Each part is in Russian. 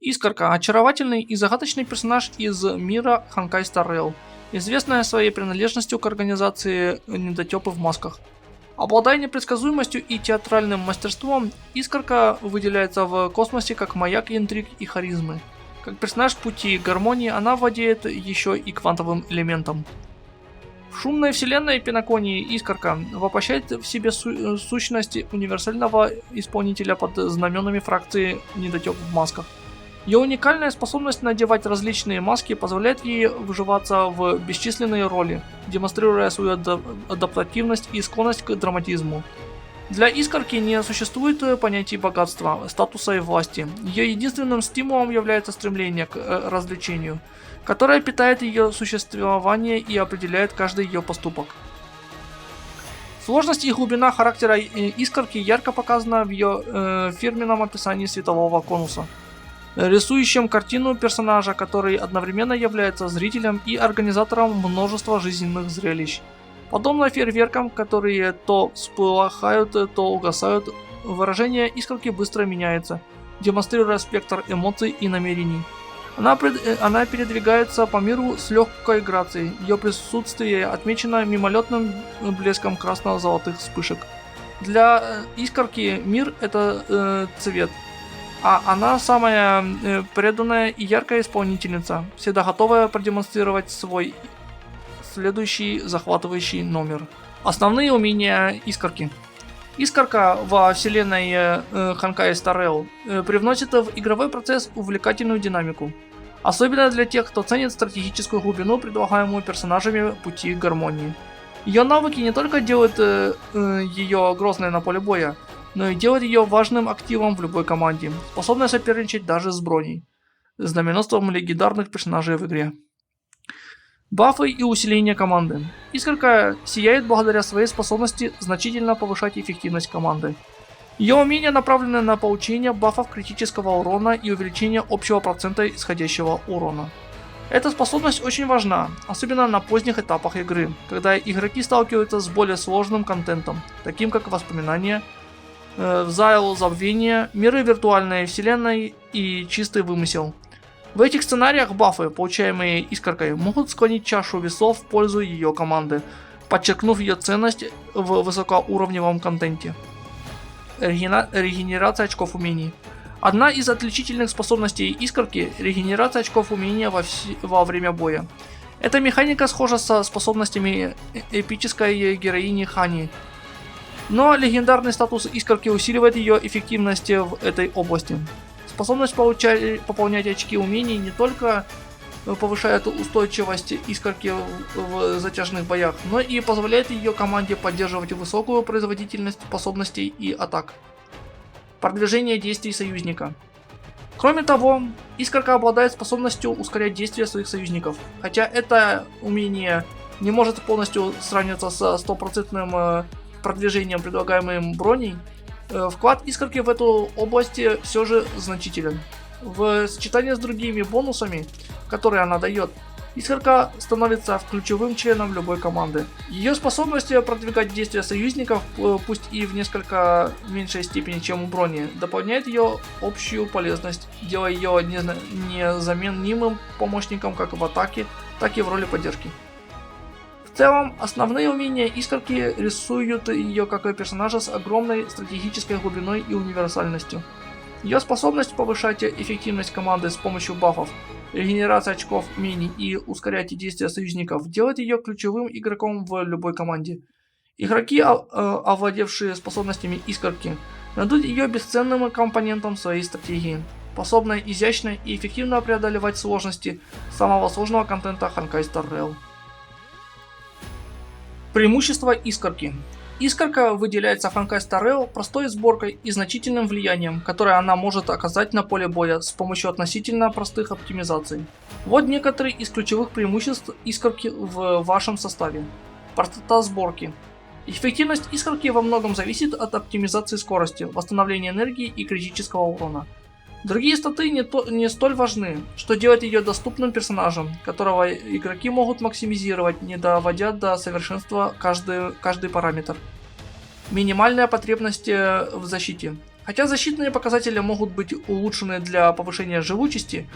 Искорка – очаровательный и загадочный персонаж из мира Honkai Star Rail, известная своей принадлежностью к организации недотёпы в масках. Обладая непредсказуемостью и театральным мастерством, Искорка выделяется в космосе как маяк интриг и харизмы. Как персонаж пути гармонии она владеет еще и квантовым элементом. В шумной вселенной Пиноконии Искорка воплощает в себе сущность универсального исполнителя под знаменами фракции недотёп в масках. Ее уникальная способность надевать различные маски позволяет ей вживаться в бесчисленные роли, демонстрируя свою адаптативность и склонность к драматизму. Для Искорки не существует понятий богатства, статуса и власти. Ее единственным стимулом является стремление к развлечению, которое питает ее существование и определяет каждый ее поступок. Сложность и глубина характера Искорки ярко показана в ее фирменном описании светового конуса, рисующем картину персонажа, который одновременно является зрителем и организатором множества жизненных зрелищ. Подобно фейерверкам, которые то всплывают, то угасают, выражение Искорки быстро меняется, демонстрируя спектр эмоций и намерений. Она передвигается по миру с легкой грацией, ее присутствие отмечено мимолетным блеском красно-золотых вспышек. Для Искорки мир это цвет. А она самая преданная и яркая исполнительница, всегда готовая продемонстрировать свой следующий захватывающий номер. Основные умения Искорки. Искорка во вселенной Honkai Star Rail привносит в игровой процесс увлекательную динамику. Особенно для тех, кто ценит стратегическую глубину, предлагаемую персонажами пути гармонии. Ее навыки не только делают ее грозной на поле боя, но и делает ее важным активом в любой команде, способной соперничать даже с броней, знаменосством легендарных персонажей в игре. Бафы и усиление команды. Искорка сияет благодаря своей способности значительно повышать эффективность команды. Ее умения направлены на получение бафов критического урона и увеличение общего процента исходящего урона. Эта способность очень важна, особенно на поздних этапах игры, когда игроки сталкиваются с более сложным контентом, таким как воспоминания, Зайл забвения, миры виртуальной вселенной и чистый вымысел. В этих сценариях бафы, получаемые Искоркой, могут склонить чашу весов в пользу ее команды, подчеркнув ее ценность в высокоуровневом контенте. Регенерация очков умений. Одна из отличительных способностей Искорки – регенерация очков умения во время боя. Эта механика схожа со способностями эпической героини Хани. Но легендарный статус Искорки усиливает ее эффективность в этой области. Способность пополнять очки умений не только повышает устойчивость Искорки в затяжных боях, но и позволяет ее команде поддерживать высокую производительность способностей и атак. Продвижение действий союзника. Кроме того, Искорка обладает способностью ускорять действия своих союзников. Хотя это умение не может полностью сравниваться со стопроцентным продвижением, предлагаемым броней, вклад Искорки в эту область все же значителен. В сочетании с другими бонусами, которые она дает, Искорка становится ключевым членом любой команды. Ее способность продвигать действия союзников, пусть и в несколько меньшей степени, чем у брони, дополняет ее общую полезность, делая ее незаменимым помощником как в атаке, так и в роли поддержки. В целом, основные умения Искорки рисуют ее как персонажа с огромной стратегической глубиной и универсальностью. Ее способность повышать эффективность команды с помощью бафов, регенерации очков умений и ускорять действия союзников делает ее ключевым игроком в любой команде. Игроки, овладевшие способностями Искорки, найдут ее бесценным компонентом своей стратегии, способной изящно и эффективно преодолевать сложности самого сложного контента Honkai Star Rail. Преимущества Искорки. Искорка выделяется в Honkai Star Rail простой сборкой и значительным влиянием, которое она может оказать на поле боя с помощью относительно простых оптимизаций. Вот некоторые из ключевых преимуществ Искорки в вашем составе. Простота сборки. Эффективность Искорки во многом зависит от оптимизации скорости, восстановления энергии и критического урона. Другие статы не столь важны, что делает ее доступным персонажем, которого игроки могут максимизировать, не доводя до совершенства каждый параметр. Минимальная потребность в защите. Хотя защитные показатели могут быть улучшены для повышения живучести,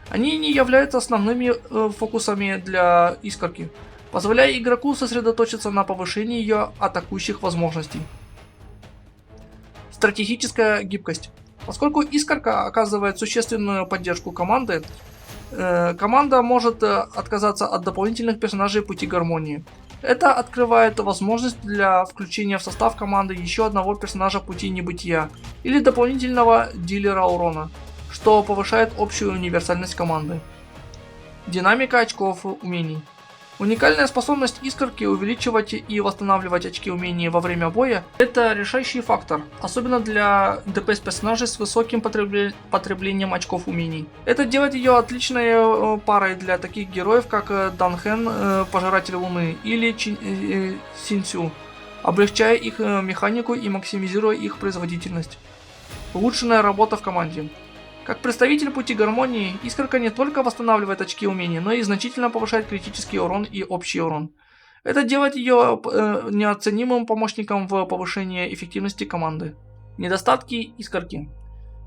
они не являются основными фокусами для искорки, позволяя игроку сосредоточиться на повышении ее атакующих возможностей. Стратегическая гибкость. Поскольку искорка оказывает существенную поддержку команды, команда может отказаться от дополнительных персонажей пути гармонии. Это открывает возможность для включения в состав команды еще одного персонажа пути небытия или дополнительного дилера урона, что повышает общую универсальность команды. Динамика очков умений. Уникальная способность искорки увеличивать и восстанавливать очки умений во время боя – это решающий фактор, особенно для ДПС персонажей с высоким потреблением очков умений. Это делает ее отличной парой для таких героев, как Данхэн, Пожиратель Луны, или Синсю, облегчая их механику и максимизируя их производительность. Улучшенная работа в команде. Как представитель пути гармонии, искорка не только восстанавливает очки умений, но и значительно повышает критический урон и общий урон. Это делает ее неоценимым помощником в повышении эффективности команды. Недостатки искорки.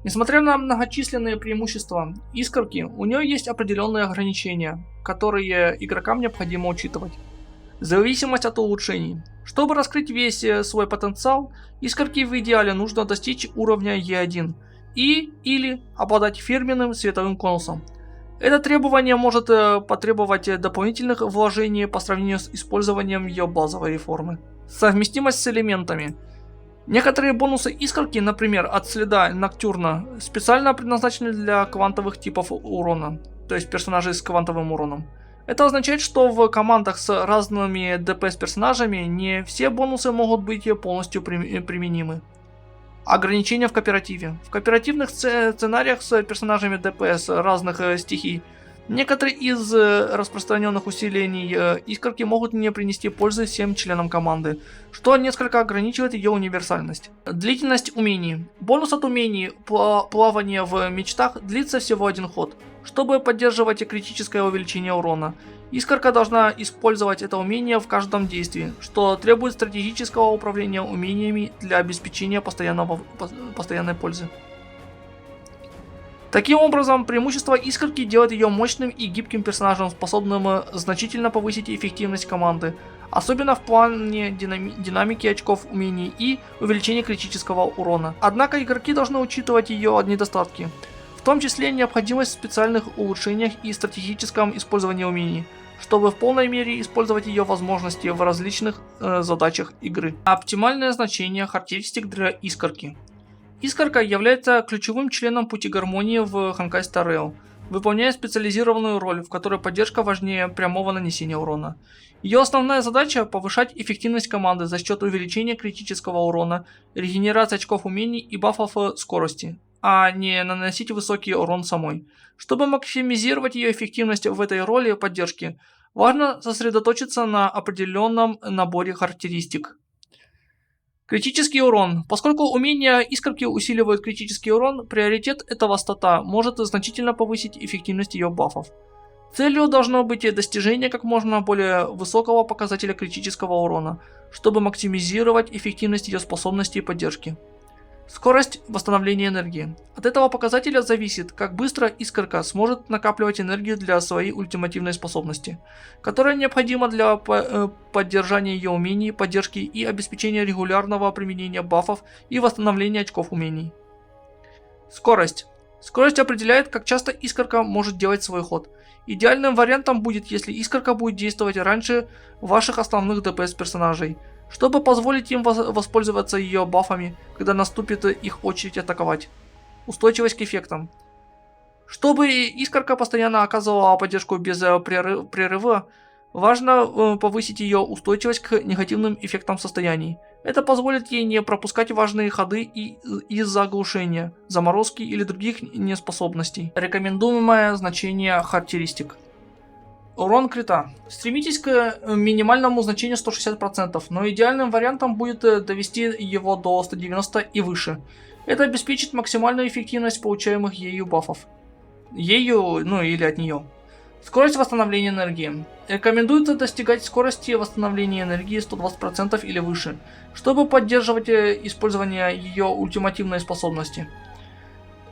Несмотря на многочисленные преимущества искорки, у нее есть определенные ограничения, которые игрокам необходимо учитывать. Зависимость от улучшений. Чтобы раскрыть весь свой потенциал, искорке в идеале нужно достичь уровня Е1 или обладать фирменным световым конусом. Это требование может потребовать дополнительных вложений по сравнению с использованием ее базовой формы. Совместимость с элементами. Некоторые бонусы искорки, например, от следа Ноктюрна, специально предназначены для квантовых типов урона, то есть персонажей с квантовым уроном. Это означает, что в командах с разными ДПС персонажами не все бонусы могут быть полностью применимы. Ограничения в кооперативе. В кооперативных сценариях с персонажами ДПС разных стихий некоторые из распространенных усилений искорки могут не принести пользы всем членам команды, что несколько ограничивает ее универсальность. Длительность умений. Бонус от умений плавание в мечтах длится всего один ход. Чтобы поддерживать критическое увеличение урона, искорка должна использовать это умение в каждом действии, что требует стратегического управления умениями для обеспечения постоянной пользы. Таким образом, преимущество искорки делает ее мощным и гибким персонажем, способным значительно повысить эффективность команды, особенно в плане динамики очков умений и увеличения критического урона. Однако игроки должны учитывать ее недостатки, в том числе необходимость в специальных улучшениях и стратегическом использовании умений, чтобы в полной мере использовать ее возможности в различных задачах игры. Оптимальное значение характеристик для искорки. Искорка является ключевым членом пути гармонии в Honkai Star Rail, выполняя специализированную роль, в которой поддержка важнее прямого нанесения урона. Ее основная задача – повышать эффективность команды за счет увеличения критического урона, регенерации очков умений и бафов скорости, а не наносить высокий урон самой. Чтобы максимизировать ее эффективность в этой роли поддержки, важно сосредоточиться на определенном наборе характеристик. Критический урон. Поскольку умения искорки усиливают критический урон, приоритет этого стата может значительно повысить эффективность ее бафов. Целью должно быть достижение как можно более высокого показателя критического урона, чтобы максимизировать эффективность ее способностей и поддержки. Скорость восстановления энергии. От этого показателя зависит, как быстро искорка сможет накапливать энергию для своей ультимативной способности, которая необходима для поддержания ее умений, поддержки и обеспечения регулярного применения бафов и восстановления очков умений. Скорость. Скорость определяет, как часто искорка может делать свой ход. Идеальным вариантом будет, если искорка будет действовать раньше ваших основных ДПС персонажей, чтобы позволить им воспользоваться ее бафами, когда наступит их очередь атаковать. Устойчивость к эффектам. Чтобы искорка постоянно оказывала поддержку без прерыва, важно повысить ее устойчивость к негативным эффектам состояний. Это позволит ей не пропускать важные ходы из-за оглушения, заморозки или других неспособностей. Рекомендуемое значение характеристик. Урон крита. Стремитесь к минимальному значению 160%, но идеальным вариантом будет довести его до 190 и выше. Это обеспечит максимальную эффективность получаемых ею бафов. Или от нее. Скорость восстановления энергии. Рекомендуется достигать скорости восстановления энергии 120% или выше, чтобы поддерживать использование ее ультимативной способности.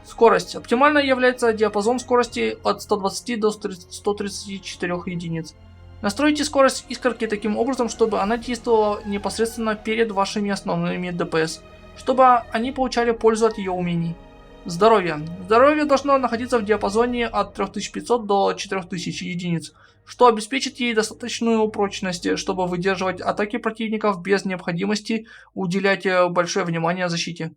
Скорость. Оптимально является диапазон скорости от 120 до 134 единиц. Настройте скорость искорки таким образом, чтобы она действовала непосредственно перед вашими основными ДПС, чтобы они получали пользу от ее умений. Здоровье. Здоровье должно находиться в диапазоне от 3500 до 4000 единиц, что обеспечит ей достаточную прочность, чтобы выдерживать атаки противников без необходимости уделять большое внимание защите.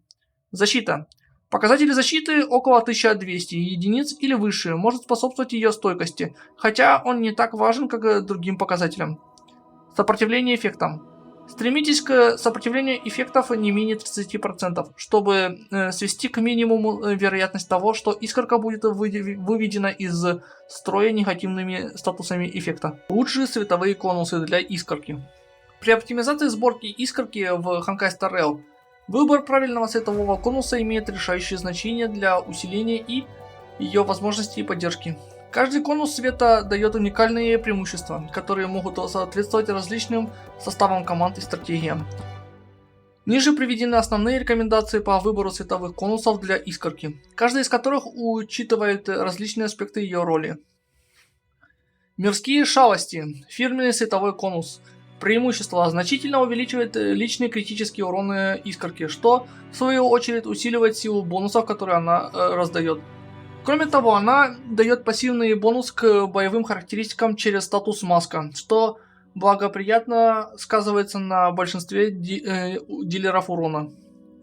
Защита. Показатели защиты около 1200 единиц или выше может способствовать ее стойкости, хотя он не так важен, как и другим показателям. Сопротивление эффектам. Стремитесь к сопротивлению эффектов не менее 30%, чтобы свести к минимуму вероятность того, что искорка будет выведена из строя негативными статусами эффекта. Лучшие световые конусы для искорки. При оптимизации сборки искорки в Honkai Star Rail выбор правильного светового конуса имеет решающее значение для усиления и ее возможностей и поддержки. Каждый конус света дает уникальные преимущества, которые могут соответствовать различным составам команд и стратегиям. Ниже приведены основные рекомендации по выбору световых конусов для искорки, каждый из которых учитывает различные аспекты ее роли. Мирские шалости. Фирменный световой конус. Преимущество значительно увеличивает личные критические уроны искорки, что в свою очередь усиливает силу бонусов, которые она раздает. Кроме того, она дает пассивный бонус к боевым характеристикам через статус маска, что благоприятно сказывается на большинстве дилеров урона.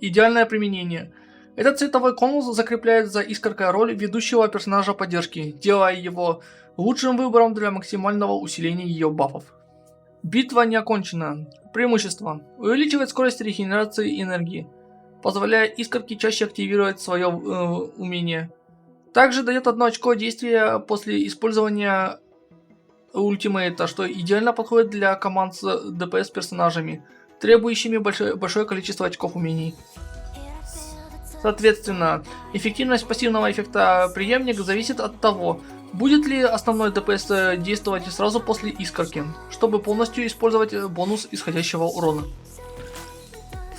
Идеальное применение. Этот цветовой конус закрепляет за искоркой роль ведущего персонажа поддержки, делая его лучшим выбором для максимального усиления ее бафов. Битва не окончена. Преимущество. Увеличивает скорость регенерации энергии, позволяя искорке чаще активировать свое умение. Также дает 1 очко действия после использования ультимейта, что идеально подходит для команд с ДПС персонажами, требующими большое количество очков умений. Соответственно, эффективность пассивного эффекта преемник зависит от того, будет ли основной ДПС действовать сразу после искорки, чтобы полностью использовать бонус исходящего урона.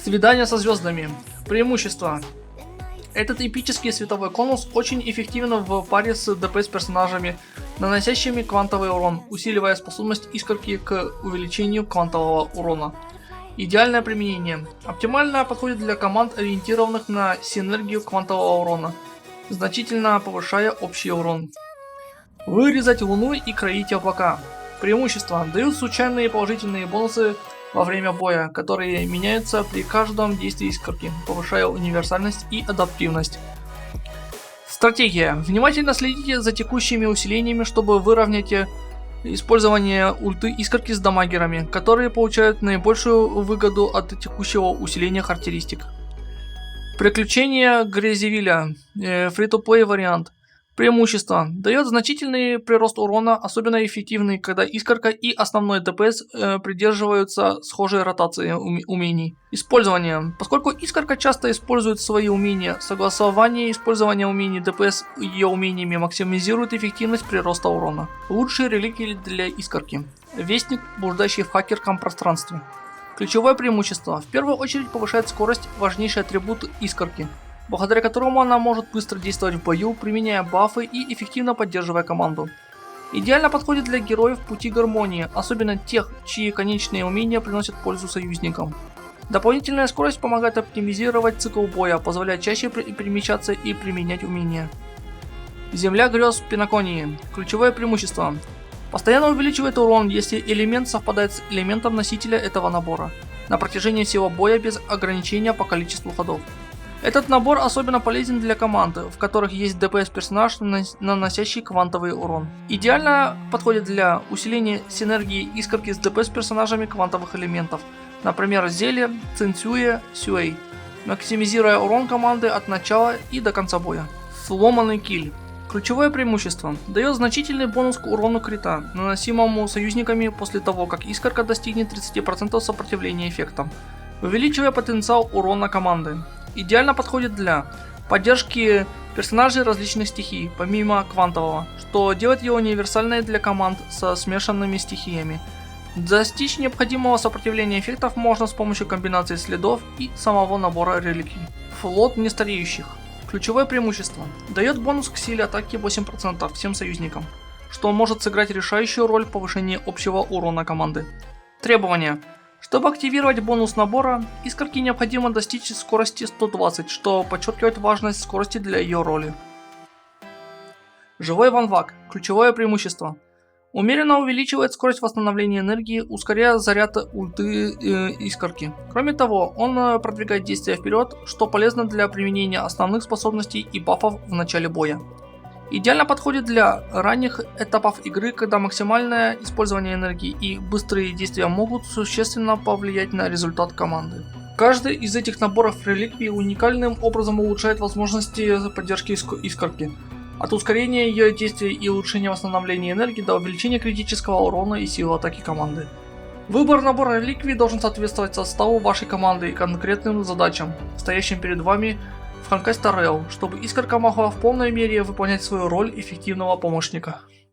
Свидание со звездами. Преимущество. Этот эпический световой конус очень эффективен в паре с ДПС персонажами, наносящими квантовый урон, усиливая способность искорки к увеличению квантового урона. Идеальное применение. Оптимально подходит для команд, ориентированных на синергию квантового урона, значительно повышая общий урон. Вырезать луну и кроить облака. Преимущества. Дают случайные положительные бонусы во время боя, которые меняются при каждом действии искорки, повышая универсальность и адаптивность. Стратегия. Внимательно следите за текущими усилениями, чтобы выровнять использование ульты искорки с дамагерами, которые получают наибольшую выгоду от текущего усиления характеристик. Приключения Грязевиля. Фри-то-плей вариант. Преимущество. Дает значительный прирост урона, особенно эффективный, когда искорка и основной ДПС придерживаются схожей ротации умений. Использование. Поскольку искорка часто использует свои умения, согласование использования умений ДПС ее умениями максимизирует эффективность прироста урона. Лучшие реликвии для искорки. Вестник, блуждающий в хакерском пространстве. Ключевое преимущество. В первую очередь повышает скорость, важнейший атрибут искорки, благодаря которому она может быстро действовать в бою, применяя бафы и эффективно поддерживая команду. Идеально подходит для героев пути гармонии, особенно тех, чьи конечные умения приносят пользу союзникам. Дополнительная скорость помогает оптимизировать цикл боя, позволяя чаще перемещаться и применять умения. Земля грез Пинаконии. Ключевое преимущество. Постоянно увеличивает урон, если элемент совпадает с элементом носителя этого набора, на протяжении всего боя без ограничения по количеству ходов. Этот набор особенно полезен для команд, в которых есть ДПС персонаж, наносящий квантовый урон. Идеально подходит для усиления синергии искорки с ДПС персонажами квантовых элементов, например, Зелье, Цинцюэ, Сюэй, максимизируя урон команды от начала и до конца боя. Сломанный киль. Ключевое преимущество. Дает значительный бонус к урону крита, наносимому союзниками после того, как искорка достигнет 30% сопротивления эффектам, увеличивая потенциал урона команды. Идеально подходит для поддержки персонажей различных стихий, помимо квантового, что делает его универсальной для команд со смешанными стихиями. Достичь необходимого сопротивления эффектов можно с помощью комбинации следов и самого набора реликвий. Флот нестареющих. Ключевое преимущество. Дает бонус к силе атаки 8% всем союзникам, что может сыграть решающую роль в повышении общего урона команды. Требования. Чтобы активировать бонус набора, искорки необходимо достичь скорости 120, что подчеркивает важность скорости для ее роли. Живой ванвак. Ключевое преимущество. Умеренно увеличивает скорость восстановления энергии, ускоряя заряд ульты искорки. Кроме того, он продвигает действия вперед, что полезно для применения основных способностей и бафов в начале боя. Идеально подходит для ранних этапов игры, когда максимальное использование энергии и быстрые действия могут существенно повлиять на результат команды. Каждый из этих наборов реликвий уникальным образом улучшает возможности поддержки искорки. От ускорения ее действий и улучшения восстановления энергии до увеличения критического урона и силы атаки команды. Выбор набора реликвий должен соответствовать составу вашей команды и конкретным задачам, стоящим перед вами в Honkai Star Rail, чтобы искорка могла в полной мере выполнять свою роль эффективного помощника.